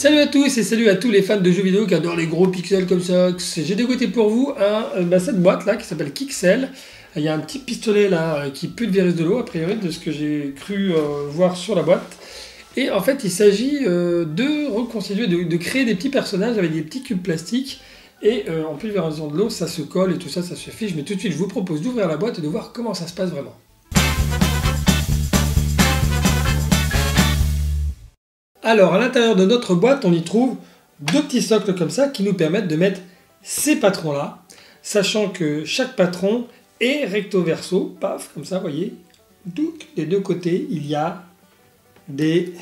Salut à tous et salut à tous les fans de jeux vidéo qui adorent les gros pixels comme ça. J'ai dégoté pour vous cette boîte là qui s'appelle Kixel. Il y a un petit pistolet là qui pulvérise de l'eau, a priori de ce que j'ai cru voir sur la boîte. Et en fait il s'agit de reconstituer, de créer des petits personnages avec des petits cubes plastiques. Et en pulvérisant de l'eau ça se colle et tout ça, ça se fiche. Mais tout de suite je vous propose d'ouvrir la boîte et de voir comment ça se passe vraiment. Alors, à l'intérieur de notre boîte, on y trouve deux petits socles comme ça qui nous permettent de mettre ces patrons-là, sachant que chaque patron est recto-verso, paf, comme ça, vous voyez. Des deux côtés, il y a des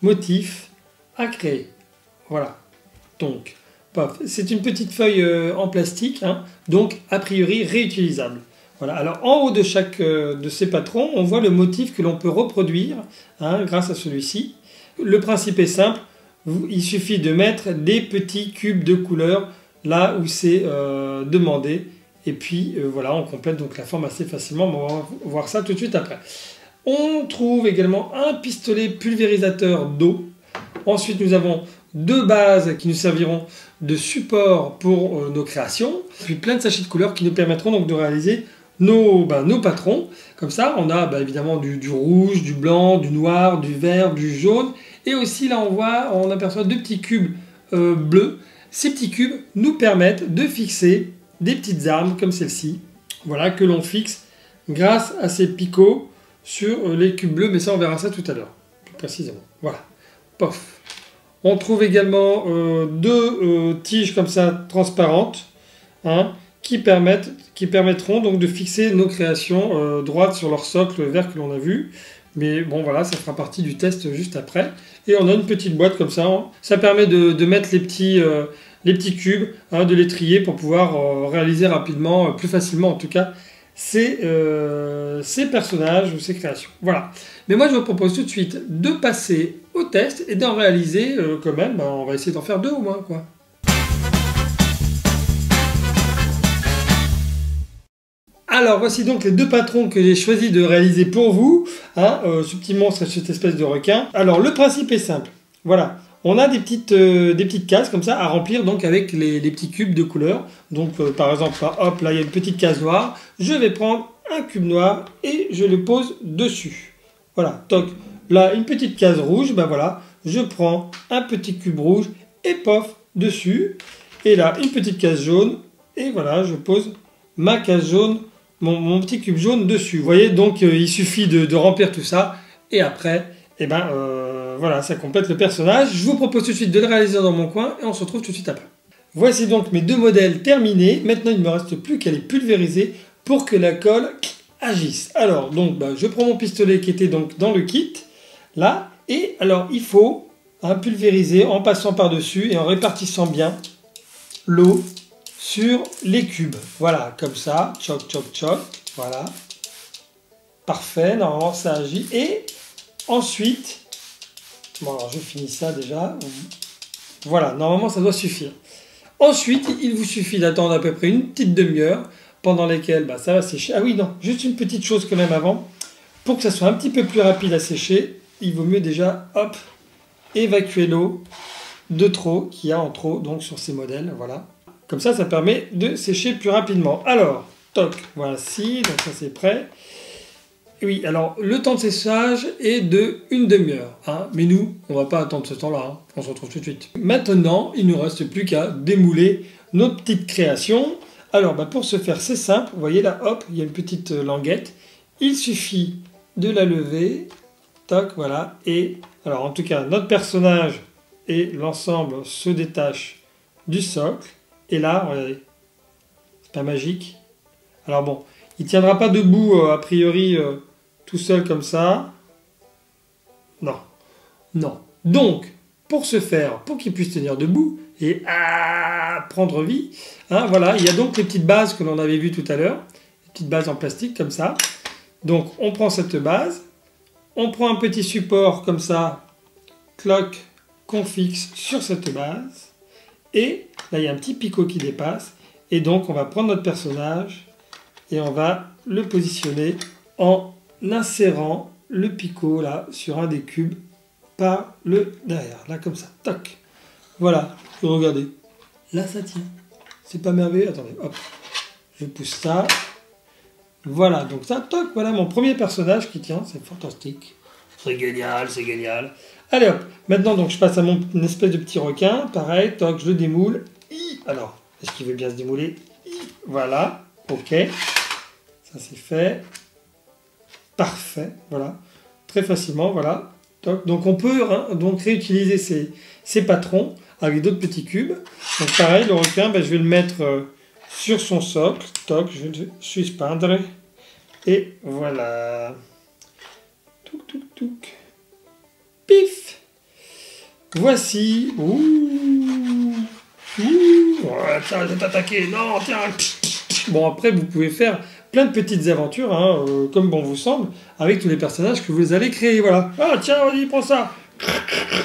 motifs à créer. Voilà. Donc, paf, c'est une petite feuille en plastique, hein, donc a priori réutilisable. Voilà. Alors, en haut de chaque de ces patrons, on voit le motif que l'on peut reproduire hein, grâce à celui-ci. Le principe est simple, il suffit de mettre des petits cubes de couleur là où c'est demandé. Et puis voilà, on complète donc la forme assez facilement, on va voir ça tout de suite après. On trouve également un pistolet pulvérisateur d'eau. Ensuite nous avons deux bases qui nous serviront de support pour nos créations. Puis plein de sachets de couleurs qui nous permettront donc de réaliser nos patrons. Comme ça, on a évidemment du rouge, du blanc, du noir, du vert, du jaune. Et aussi, là, on aperçoit deux petits cubes bleus. Ces petits cubes nous permettent de fixer des petites armes comme celle-ci. Voilà, que l'on fixe grâce à ces picots sur les cubes bleus. Mais ça, on verra ça tout à l'heure, plus précisément. Voilà, pof. On trouve également deux tiges comme ça, transparentes, hein, qui permettront donc de fixer nos créations droites sur leur socle vert que l'on a vu. Mais bon voilà, ça fera partie du test juste après. Et on a une petite boîte comme ça. Ça permet de mettre les petits cubes, hein, de les trier pour pouvoir réaliser rapidement, plus facilement en tout cas, ces personnages ou ces créations. Voilà. Mais moi je vous propose tout de suite de passer au test et d'en réaliser quand même. On va essayer d'en faire deux au moins, quoi. Alors voici donc les deux patrons que j'ai choisi de réaliser pour vous, hein, ce petit monstre et cette espèce de requin. Alors le principe est simple, voilà, on a des petites cases comme ça à remplir donc avec les petits cubes de couleur. Donc par exemple, hop, là il y a une petite case noire, je vais prendre un cube noir et je le pose dessus. Voilà, toc, là une petite case rouge, voilà, je prends un petit cube rouge et pof, dessus. Et là une petite case jaune et voilà, je pose ma case jaune, mon petit cube jaune dessus. Vous voyez, donc il suffit de remplir tout ça. Et après, voilà, ça complète le personnage. Je vous propose tout de suite de le réaliser dans mon coin et on se retrouve tout de suite après. Voici donc mes deux modèles terminés. Maintenant, il ne me reste plus qu'à les pulvériser pour que la colle agisse. Alors, donc, je prends mon pistolet qui était donc dans le kit, là. Et alors, il faut pulvériser en passant par-dessus et en répartissant bien l'eau sur les cubes. Voilà, comme ça, choc, choc, choc, voilà. Parfait, normalement ça agit. Et ensuite, bon alors je finis ça déjà. Voilà, normalement ça doit suffire. Ensuite, il vous suffit d'attendre à peu près une petite demi-heure, pendant lesquelles ça va sécher. Ah oui, non, juste une petite chose quand même avant. Pour que ça soit un petit peu plus rapide à sécher, il vaut mieux déjà, hop, évacuer l'eau de trop, qu'il y a en trop, donc sur ces modèles, voilà. Comme ça, ça permet de sécher plus rapidement. Alors, toc, voici, donc ça c'est prêt. Oui, alors le temps de séchage est de une demi-heure. Hein, mais nous, on ne va pas attendre ce temps-là, hein, on se retrouve tout de suite. Maintenant, il ne nous reste plus qu'à démouler nos petites créations. Alors, pour ce faire, c'est simple. Vous voyez là, hop, il y a une petite languette. Il suffit de la lever. Toc, voilà. Et, alors en tout cas, notre personnage et l'ensemble se détachent du socle. Et là, regardez, c'est pas magique. Alors bon, il ne tiendra pas debout a priori tout seul comme ça. Non, non. Donc, pour ce faire, pour qu'il puisse tenir debout et prendre vie, hein, voilà, il y a donc les petites bases que l'on avait vues tout à l'heure, les petites bases en plastique comme ça. Donc, on prend cette base, on prend un petit support comme ça, cloc, qu'on fixe sur cette base. Et là, il y a un petit picot qui dépasse. Et donc, on va prendre notre personnage et on va le positionner en insérant le picot là sur un des cubes par le derrière, là comme ça, toc. Voilà, regardez, là ça tient. C'est pas merveilleux, attendez, hop, je pousse ça. Voilà, donc ça, toc, voilà mon premier personnage qui tient, c'est fantastique. C'est génial, c'est génial. Allez hop, maintenant donc je passe à mon espèce de petit requin, pareil, toc, je le démoule. Alors, est-ce qu'il veut bien se démouler? Voilà, ok, ça c'est fait. Parfait, voilà, très facilement, voilà. Toc. Donc on peut donc réutiliser ces patrons avec d'autres petits cubes. Donc pareil, le requin, ben, je vais le mettre sur son socle, toc, je vais le suspendre, et voilà. Touc, touc, touc. Pif. Voici. Ouh. Ouais, tiens, je vais t'attaquer. Non, tiens. Bon, après, vous pouvez faire plein de petites aventures, hein, comme bon vous semble, avec tous les personnages que vous allez créer, voilà. Ah, tiens, vas-y, prends ça.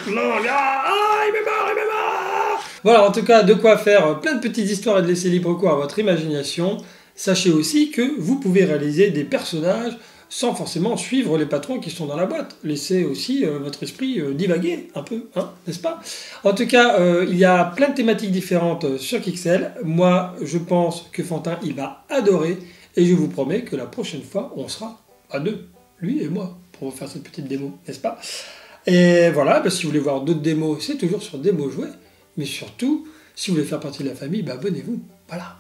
Non, il me mord, il me mord. Voilà, en tout cas, de quoi faire plein de petites histoires et de laisser libre cours à votre imagination. Sachez aussi que vous pouvez réaliser des personnages sans forcément suivre les patrons qui sont dans la boîte. Laissez aussi votre esprit divaguer un peu, hein, n'est-ce pas? En tout cas, il y a plein de thématiques différentes sur Kixel. Moi, je pense que Fantin, il va adorer. Et je vous promets que la prochaine fois, on sera à deux, lui et moi, pour faire cette petite démo, n'est-ce pas? Et voilà, bah, si vous voulez voir d'autres démos, c'est toujours sur Démo Jouet. Mais surtout, si vous voulez faire partie de la famille, bah, abonnez-vous. Voilà.